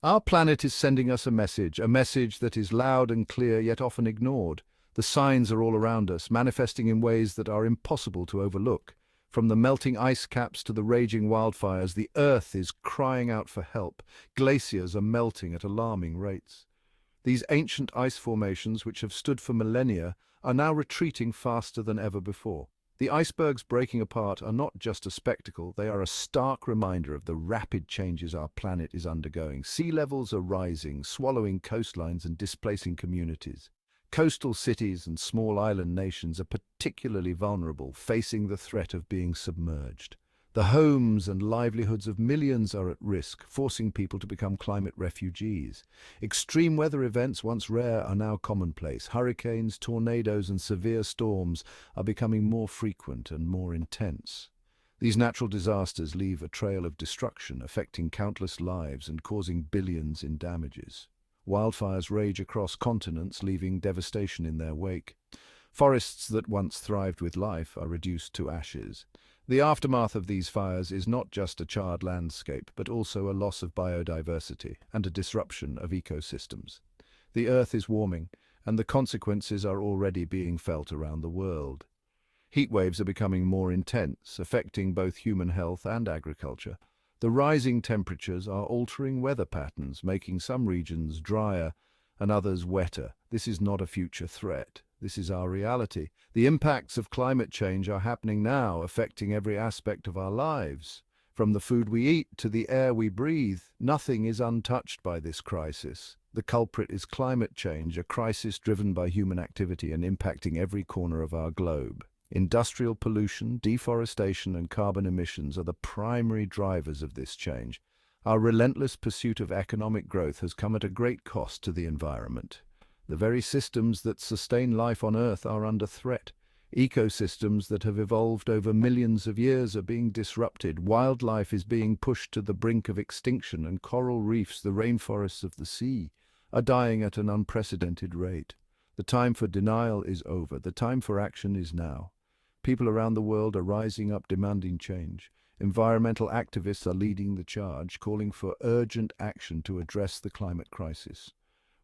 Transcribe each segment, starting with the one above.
Our planet is sending us a message that is loud and clear yet often ignored. The signs are all around us, manifesting in ways that are impossible to overlook. From the melting ice caps to the raging wildfires, the Earth is crying out for help. Glaciers are melting at alarming rates. These ancient ice formations, which have stood for millennia, are now retreating faster than ever before. The icebergs breaking apart are not just a spectacle, they are a stark reminder of the rapid changes our planet is undergoing. Sea levels are rising, swallowing coastlines and displacing communities. Coastal cities and small island nations are particularly vulnerable, facing the threat of being submerged. The homes and livelihoods of millions are at risk, forcing people to become climate refugees. Extreme weather events, once rare, are now commonplace. Hurricanes, tornadoes, and severe storms are becoming more frequent and more intense. These natural disasters leave a trail of destruction, affecting countless lives and causing billions in damages. Wildfires rage across continents, leaving devastation in their wake. Forests that once thrived with life are reduced to ashes. The aftermath of these fires is not just a charred landscape, but also a loss of biodiversity and a disruption of ecosystems. The Earth is warming, and the consequences are already being felt around the world. Heat waves are becoming more intense, affecting both human health and agriculture. The rising temperatures are altering weather patterns, making some regions drier and others wetter. This is not a future threat. This is our reality. The impacts of climate change are happening now, affecting every aspect of our lives. From the food we eat to the air we breathe, nothing is untouched by this crisis. The culprit is climate change, a crisis driven by human activity and impacting every corner of our globe. Industrial pollution, deforestation, and carbon emissions are the primary drivers of this change. Our relentless pursuit of economic growth has come at a great cost to the environment. The very systems that sustain life on Earth are under threat. Ecosystems that have evolved over millions of years are being disrupted. Wildlife is being pushed to the brink of extinction, and coral reefs, the rainforests of the sea, are dying at an unprecedented rate. The time for denial is over. The time for action is now. People around the world are rising up demanding change. Environmental activists are leading the charge, calling for urgent action to address the climate crisis.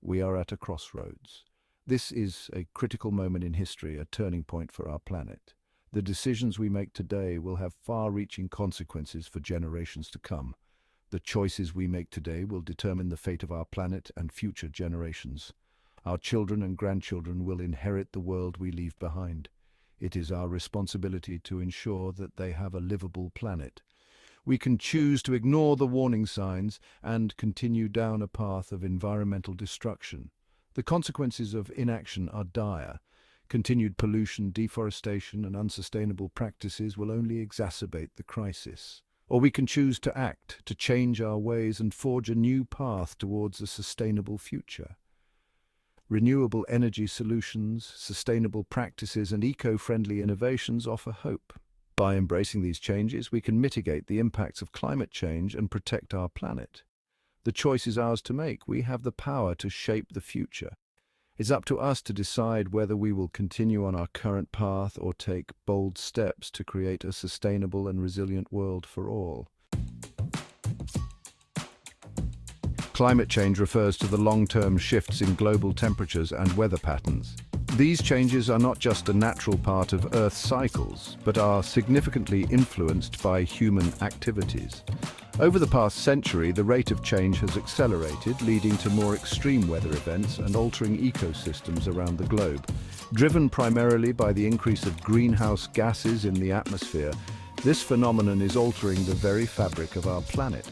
We are at a crossroads. This is a critical moment in history, a turning point for our planet. The decisions we make today will have far-reaching consequences for generations to come. The choices we make today will determine the fate of our planet and future generations. Our children and grandchildren will inherit the world we leave behind. It is our responsibility to ensure that they have a livable planet. We can choose to ignore the warning signs and continue down a path of environmental destruction. The consequences of inaction are dire. Continued pollution, deforestation, and unsustainable practices will only exacerbate the crisis. Or we can choose to act, to change our ways and forge a new path towards a sustainable future. Renewable energy solutions, sustainable practices, and eco-friendly innovations offer hope. By embracing these changes, we can mitigate the impacts of climate change and protect our planet. The choice is ours to make. We have the power to shape the future. It's up to us to decide whether we will continue on our current path or take bold steps to create a sustainable and resilient world for all. Climate change refers to the long-term shifts in global temperatures and weather patterns. These changes are not just a natural part of Earth's cycles, but are significantly influenced by human activities. Over the past century, the rate of change has accelerated, leading to more extreme weather events and altering ecosystems around the globe. Driven primarily by the increase of greenhouse gases in the atmosphere, this phenomenon is altering the very fabric of our planet.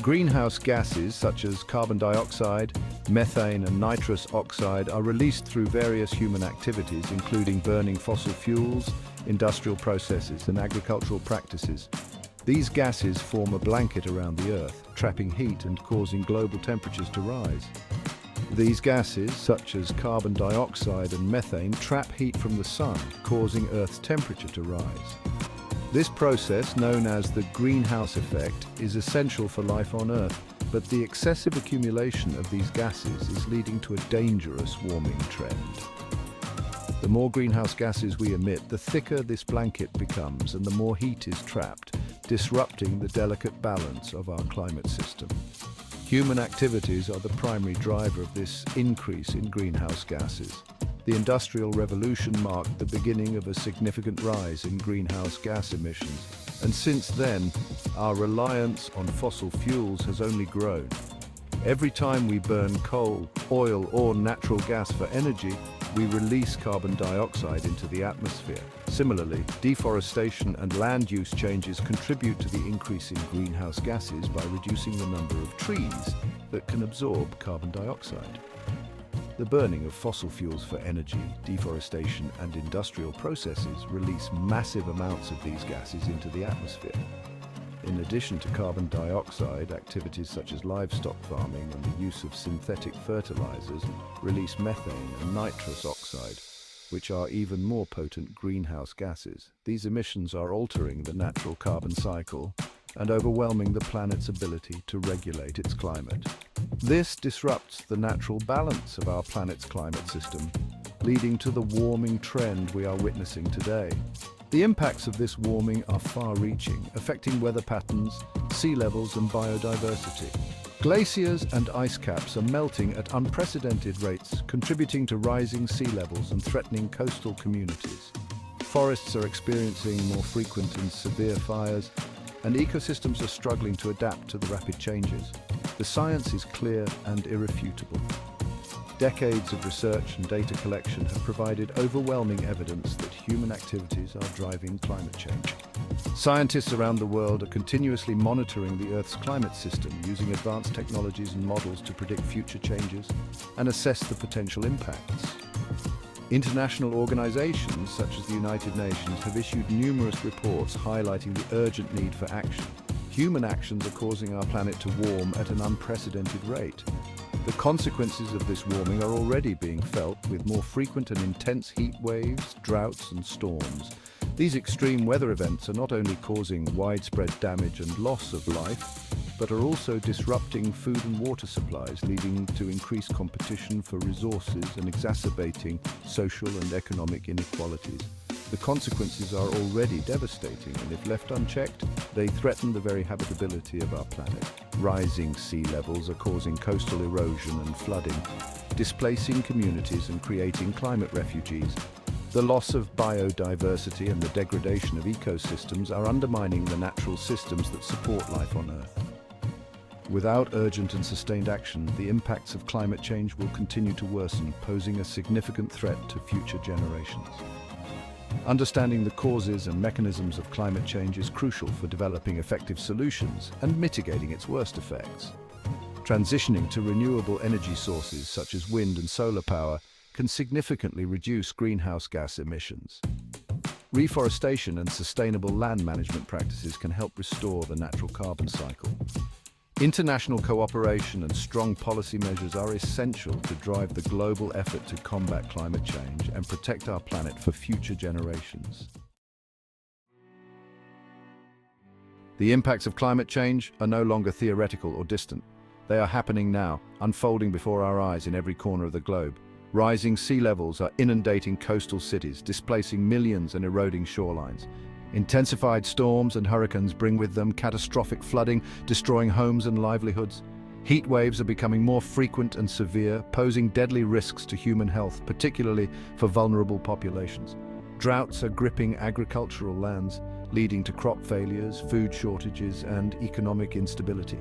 Greenhouse gases such as carbon dioxide, methane, and nitrous oxide are released through various human activities, including burning fossil fuels, industrial processes, and agricultural practices. These gases form a blanket around the Earth, trapping heat and causing global temperatures to rise. These gases, such as carbon dioxide and methane, trap heat from the sun, causing Earth's temperature to rise. This process, known as the greenhouse effect, is essential for life on Earth, but the excessive accumulation of these gases is leading to a dangerous warming trend. The more greenhouse gases we emit, the thicker this blanket becomes and the more heat is trapped, disrupting the delicate balance of our climate system. Human activities are the primary driver of this increase in greenhouse gases. The Industrial Revolution marked the beginning of a significant rise in greenhouse gas emissions, and since then, our reliance on fossil fuels has only grown. Every time we burn coal, oil, or natural gas for energy, we release carbon dioxide into the atmosphere. Similarly, deforestation and land use changes contribute to the increase in greenhouse gases by reducing the number of trees that can absorb carbon dioxide. The burning of fossil fuels for energy, deforestation, and industrial processes release massive amounts of these gases into the atmosphere. In addition to carbon dioxide, activities such as livestock farming and the use of synthetic fertilizers release methane and nitrous oxide, which are even more potent greenhouse gases. These emissions are altering the natural carbon cycle and overwhelming the planet's ability to regulate its climate. This disrupts the natural balance of our planet's climate system, leading to the warming trend we are witnessing today. The impacts of this warming are far-reaching, affecting weather patterns, sea levels, and biodiversity. Glaciers and ice caps are melting at unprecedented rates, contributing to rising sea levels and threatening coastal communities. Forests are experiencing more frequent and severe fires, and ecosystems are struggling to adapt to the rapid changes. The science is clear and irrefutable. Decades of research and data collection have provided overwhelming evidence that human activities are driving climate change. Scientists around the world are continuously monitoring the Earth's climate system, using advanced technologies and models to predict future changes and assess the potential impacts. International organizations such as the United Nations have issued numerous reports highlighting the urgent need for action. Human actions are causing our planet to warm at an unprecedented rate. The consequences of this warming are already being felt, with more frequent and intense heat waves, droughts, and storms. These extreme weather events are not only causing widespread damage and loss of life, but are also disrupting food and water supplies, leading to increased competition for resources and exacerbating social and economic inequalities. The consequences are already devastating, and if left unchecked, they threaten the very habitability of our planet. Rising sea levels are causing coastal erosion and flooding, displacing communities and creating climate refugees. The loss of biodiversity and the degradation of ecosystems are undermining the natural systems that support life on Earth. Without urgent and sustained action, the impacts of climate change will continue to worsen, posing a significant threat to future generations. Understanding the causes and mechanisms of climate change is crucial for developing effective solutions and mitigating its worst effects. Transitioning to renewable energy sources such as wind and solar power can significantly reduce greenhouse gas emissions. Reforestation and sustainable land management practices can help restore the natural carbon cycle. International cooperation and strong policy measures are essential to drive the global effort to combat climate change and protect our planet for future generations. The impacts of climate change are no longer theoretical or distant. They are happening now, unfolding before our eyes in every corner of the globe. Rising sea levels are inundating coastal cities, displacing millions and eroding shorelines. Intensified storms and hurricanes bring with them catastrophic flooding, destroying homes and livelihoods. Heat waves are becoming more frequent and severe, posing deadly risks to human health, particularly for vulnerable populations. Droughts are gripping agricultural lands, leading to crop failures, food shortages, and economic instability.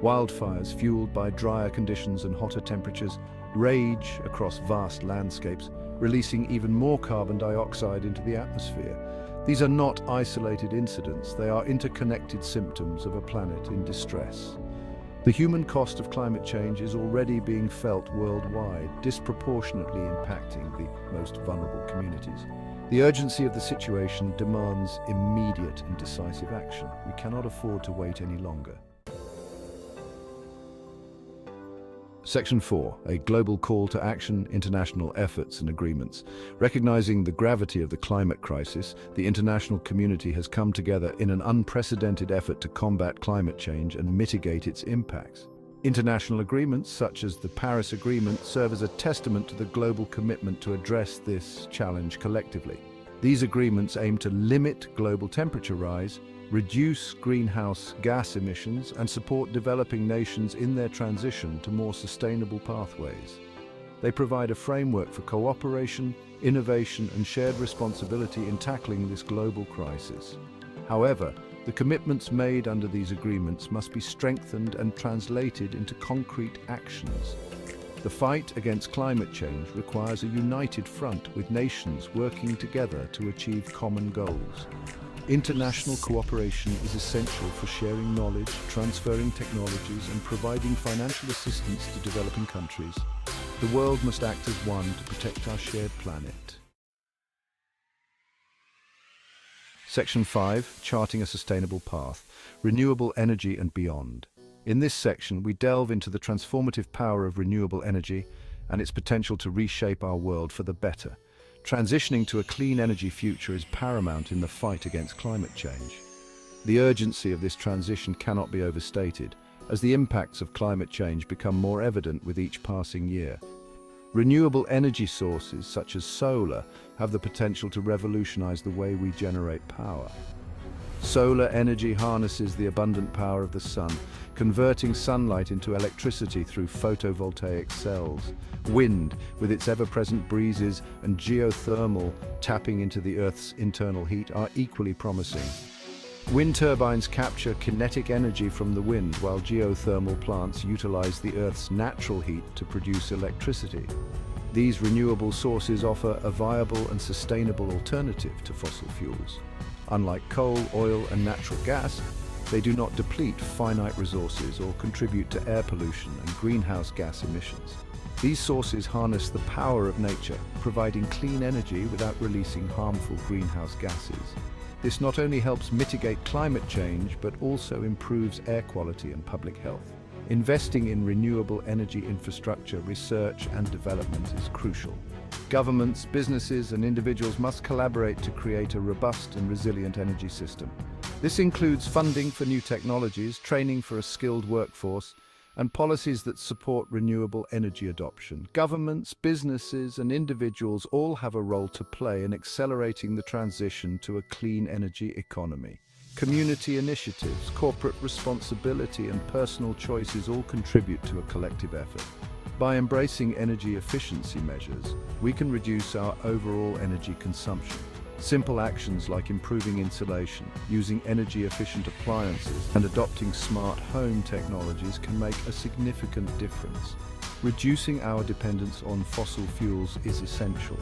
Wildfires, fueled by drier conditions and hotter temperatures, rage across vast landscapes, releasing even more carbon dioxide into the atmosphere. These are not isolated incidents, they are interconnected symptoms of a planet in distress. The human cost of climate change is already being felt worldwide, disproportionately impacting the most vulnerable communities. The urgency of the situation demands immediate and decisive action. We cannot afford to wait any longer. Section 4, a global call to action, international efforts and agreements. Recognizing the gravity of the climate crisis, the international community has come together in an unprecedented effort to combat climate change and mitigate its impacts. International agreements, such as the Paris Agreement, serve as a testament to the global commitment to address this challenge collectively. These agreements aim to limit global temperature rise, reduce greenhouse gas emissions, and support developing nations in their transition to more sustainable pathways. They provide a framework for cooperation, innovation, and shared responsibility in tackling this global crisis. However, the commitments made under these agreements must be strengthened and translated into concrete actions. The fight against climate change requires a united front with nations working together to achieve common goals. International cooperation is essential for sharing knowledge, transferring technologies, and providing financial assistance to developing countries. The world must act as one to protect our shared planet. Section 5, Charting a Sustainable Path, Renewable Energy and Beyond. In this section, we delve into the transformative power of renewable energy and its potential to reshape our world for the better. Transitioning to a clean energy future is paramount in the fight against climate change. The urgency of this transition cannot be overstated, as the impacts of climate change become more evident with each passing year. Renewable energy sources such as solar have the potential to revolutionize the way we generate power. Solar energy harnesses the abundant power of the sun, converting sunlight into electricity through photovoltaic cells. Wind, with its ever-present breezes, and geothermal, tapping into the Earth's internal heat, are equally promising. Wind turbines capture kinetic energy from the wind, while geothermal plants utilize the Earth's natural heat to produce electricity. These renewable sources offer a viable and sustainable alternative to fossil fuels. Unlike coal, oil, and natural gas, they do not deplete finite resources or contribute to air pollution and greenhouse gas emissions. These sources harness the power of nature, providing clean energy without releasing harmful greenhouse gases. This not only helps mitigate climate change, but also improves air quality and public health. Investing in renewable energy infrastructure, research, and development is crucial. Governments, businesses, and individuals must collaborate to create a robust and resilient energy system. This includes funding for new technologies, training for a skilled workforce, and policies that support renewable energy adoption. Governments, businesses, and individuals all have a role to play in accelerating the transition to a clean energy economy. Community initiatives, corporate responsibility, and personal choices all contribute to a collective effort. By embracing energy efficiency measures, we can reduce our overall energy consumption. Simple actions like improving insulation, using energy-efficient appliances, and adopting smart home technologies can make a significant difference. Reducing our dependence on fossil fuels is essential.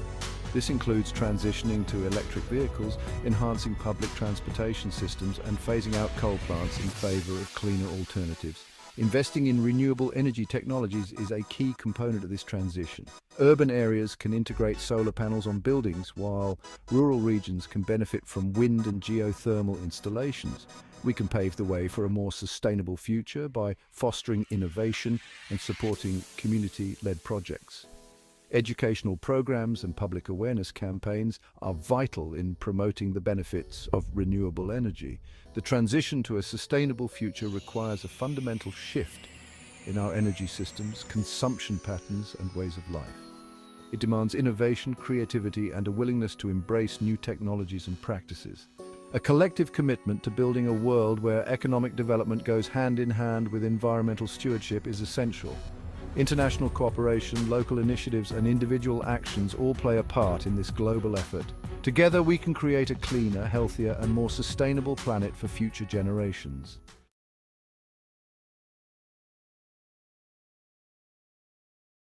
This includes transitioning to electric vehicles, enhancing public transportation systems, and phasing out coal plants in favor of cleaner alternatives. Investing in renewable energy technologies is a key component of this transition. Urban areas can integrate solar panels on buildings, while rural regions can benefit from wind and geothermal installations. We can pave the way for a more sustainable future by fostering innovation and supporting community-led projects. Educational programs and public awareness campaigns are vital in promoting the benefits of renewable energy. The transition to a sustainable future requires a fundamental shift in our energy systems, consumption patterns, and ways of life. It demands innovation, creativity, and a willingness to embrace new technologies and practices. A collective commitment to building a world where economic development goes hand in hand with environmental stewardship is essential. International cooperation, local initiatives, and individual actions all play a part in this global effort. Together we can create a cleaner, healthier, and more sustainable planet for future generations.